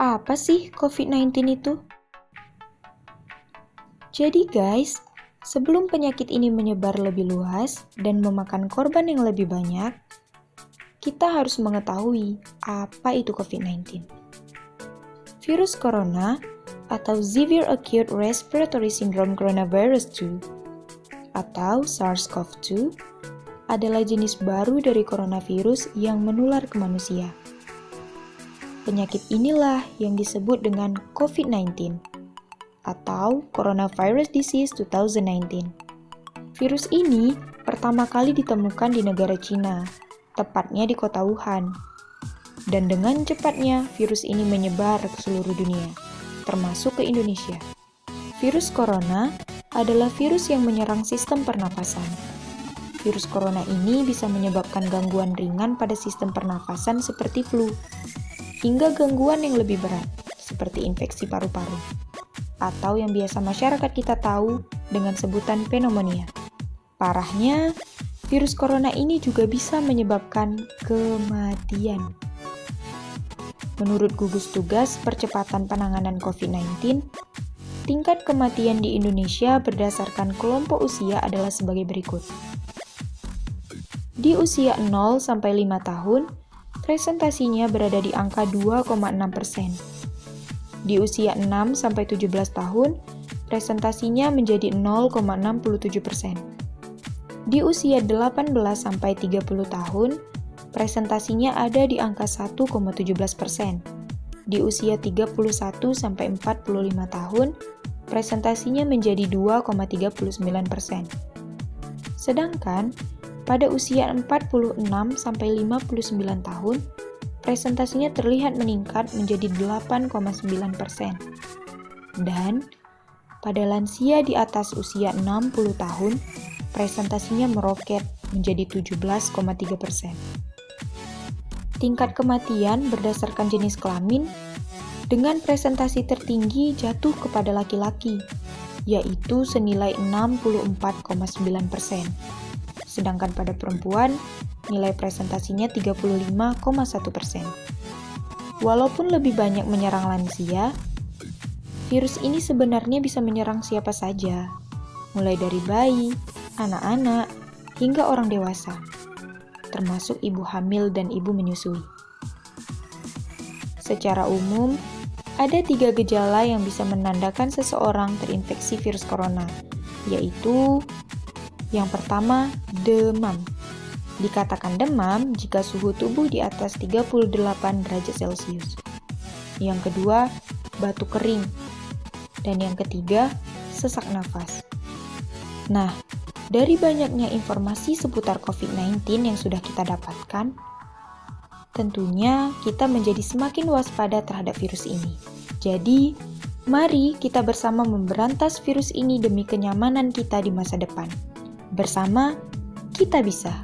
Apa sih COVID-19 itu? Jadi guys, sebelum penyakit ini menyebar lebih luas dan memakan korban yang lebih banyak, kita harus mengetahui apa itu COVID-19. Virus corona atau Severe Acute Respiratory Syndrome Coronavirus 2 atau SARS-CoV-2 adalah jenis baru dari coronavirus yang menular ke manusia. Penyakit inilah yang disebut dengan COVID-19 atau Coronavirus Disease 2019. Virus ini pertama kali ditemukan di negara Cina, tepatnya di kota Wuhan. Dan dengan cepatnya, virus ini menyebar ke seluruh dunia, termasuk ke Indonesia. Virus corona adalah virus yang menyerang sistem pernapasan. Virus corona ini bisa menyebabkan gangguan ringan pada sistem pernapasan seperti flu, hingga gangguan yang lebih berat, seperti infeksi paru-paru, atau yang biasa masyarakat kita tahu dengan sebutan pneumonia. Parahnya, virus corona ini juga bisa menyebabkan kematian. Menurut gugus tugas percepatan penanganan COVID-19, tingkat kematian di Indonesia berdasarkan kelompok usia adalah sebagai berikut. Di usia 0-5 tahun, presentasinya berada di angka 2,6%. Di usia 6-17 tahun, presentasinya menjadi 0,67%. Di usia 18-30 tahun, presentasinya ada di angka 1,17%. Di usia 31-45 tahun, presentasinya menjadi 2,39%. Sedangkan, pada usia 46-59 tahun, presentasinya terlihat meningkat menjadi 8,9%. Dan pada lansia di atas usia 60 tahun, presentasinya meroket menjadi 17,3%. Tingkat kematian berdasarkan jenis kelamin dengan presentasi tertinggi jatuh kepada laki-laki, yaitu senilai 64,9%. Sedangkan pada perempuan, nilai presentasinya 35,1%. Walaupun lebih banyak menyerang lansia, virus ini sebenarnya bisa menyerang siapa saja, mulai dari bayi, anak-anak, hingga orang dewasa, termasuk ibu hamil dan ibu menyusui. Secara umum, ada 3 gejala yang bisa menandakan seseorang terinfeksi virus corona, yaitu yang pertama, demam. Dikatakan demam jika suhu tubuh di atas 38 derajat Celcius. Yang kedua, batuk kering. Dan yang ketiga, sesak nafas. Nah, dari banyaknya informasi seputar COVID-19 yang sudah kita dapatkan, tentunya kita menjadi semakin waspada terhadap virus ini. Jadi, mari kita bersama memberantas virus ini demi kenyamanan kita di masa depan. Bersama, kita bisa.